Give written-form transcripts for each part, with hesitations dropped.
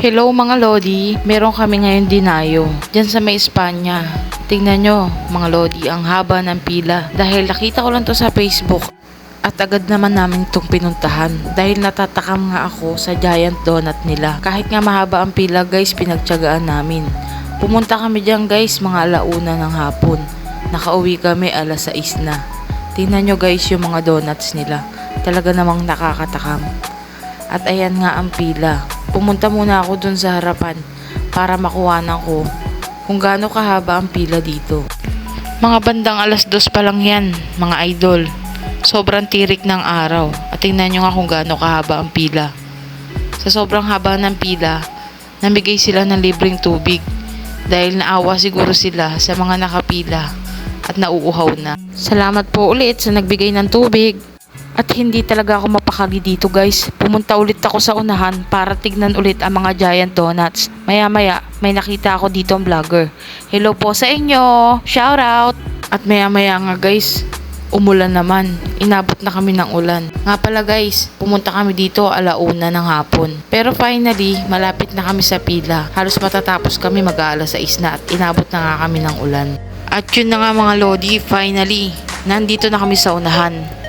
Hello mga Lodi, meron kami ngayon dinayo dyan sa may Espanya. Tingnan nyo mga Lodi, ang haba ng pila dahil nakita ko lang to sa Facebook at agad naman namin itong pinuntahan dahil natatakam nga ako sa giant donut nila. Kahit nga mahaba ang pila guys, pinagtyagaan namin. Pumunta kami dyan guys mga alauna ng hapon. Nakauwi kami alas 6 na. Tingnan nyo guys yung mga donuts nila, talaga namang nakakatakam. At ayan nga ang pila. Pumunta muna ako dun sa harapan para makuhanan ko kung gaano kahaba ang pila dito. Mga bandang alas 2 pa lang yan, mga idol. Sobrang tirik ng araw. At tingnan nyo nga kung gaano kahaba ang pila. Sa sobrang haba ng pila, namigay sila ng libreng tubig dahil naawa siguro sila sa mga nakapila at nauuhaw na. Salamat po ulit sa nagbigay ng tubig. At hindi talaga ako mapakali dito guys. Pumunta ulit ako sa unahan para tignan ulit ang mga giant donuts. Maya maya may nakita ako dito ang vlogger. Hello po sa inyo, shout out. At maya maya nga guys, umulan naman. Inabot na kami ng ulan. Nga pala guys, pumunta kami dito alauna ng hapon. Pero finally, malapit na kami sa pila. Halos matatapos kami mag-aalas 6 na at inabot na nga kami ng ulan. At yun na nga mga Lodi, finally, nandito na kami sa unahan.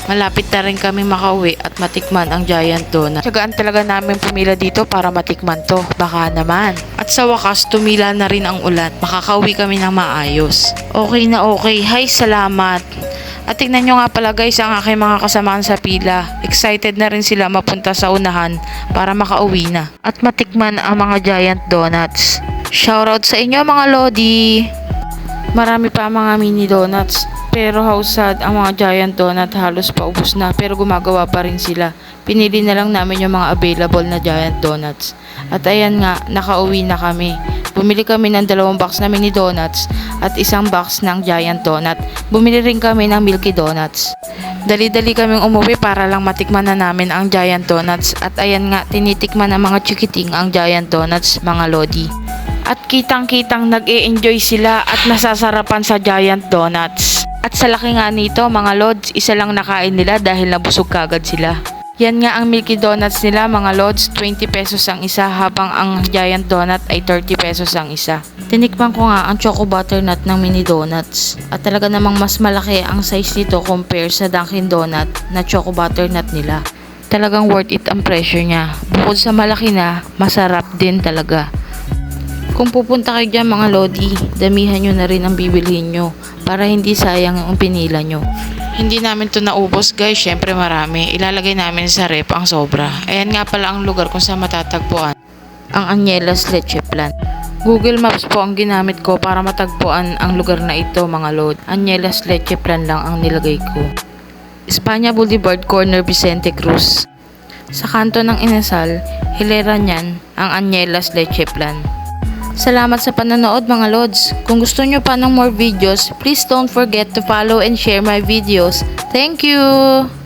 Malapit na rin kami makauwi at matikman ang giant donut. Tsagaan talaga namin pumila dito para matikman to. Baka naman. At sa wakas, tumila na rin ang ulan. Makakauwi kami ng maayos. Okay na okay. Hi, salamat. At tingnan nyo nga pala guys ang aking mga kasamaan sa pila. Excited na rin sila mapunta sa unahan para makauwi na. At matikman ang mga giant donuts. Shoutout sa inyo mga Lodi. Marami pa mga mini donuts. Pero how sad, ang mga giant donut halos paubos na pero gumagawa pa rin sila. Pinili na lang namin yung mga available na giant donuts. At ayan nga, nakauwi na kami. Bumili kami ng 2 box na mini donuts at 1 box ng giant donut. Bumili rin kami ng milky donuts. Dali-dali kaming umuwi para lang matikman na namin ang giant donuts. At ayan nga, tinitikman ng mga chikiting ang giant donuts mga Lodi. At kitang-kitang nag-e-enjoy sila at nasasarapan sa giant donuts. At sa laki nga nito mga Lods, isa lang nakain nila dahil nabusog kagad sila. Yan nga ang milky donuts nila mga Lods, 20 pesos ang isa habang ang giant donut ay 30 pesos ang isa. Tinikman ko nga ang choco butternut ng mini donuts. At talaga namang mas malaki ang size nito compare sa Dunkin Donut na choco butternut nila. Talagang worth it ang presyo niya. Bukod sa malaki na, masarap din talaga. Kung pupunta kayo dyan mga Lodi, damihan nyo na rin ang bibilhin nyo para hindi sayang ang pinila nyo. Hindi namin to naubos guys, syempre marami. Ilalagay namin sa rep ang sobra. Ayan nga pala ang lugar kung saan matatagpuan ang Angeles Leche Plan. Google Maps po ang ginamit ko para matagpuan ang lugar na ito mga Lodi. Angeles Leche Plan lang ang nilagay ko. Espanya Boulevard, corner Vicente Cruz. Sa kanto ng Inasal, hilera niyan ang Angeles Leche Plan. Salamat sa panonood mga Lods. Kung gusto nyo pa ng more videos, please don't forget to follow and share my videos. Thank you!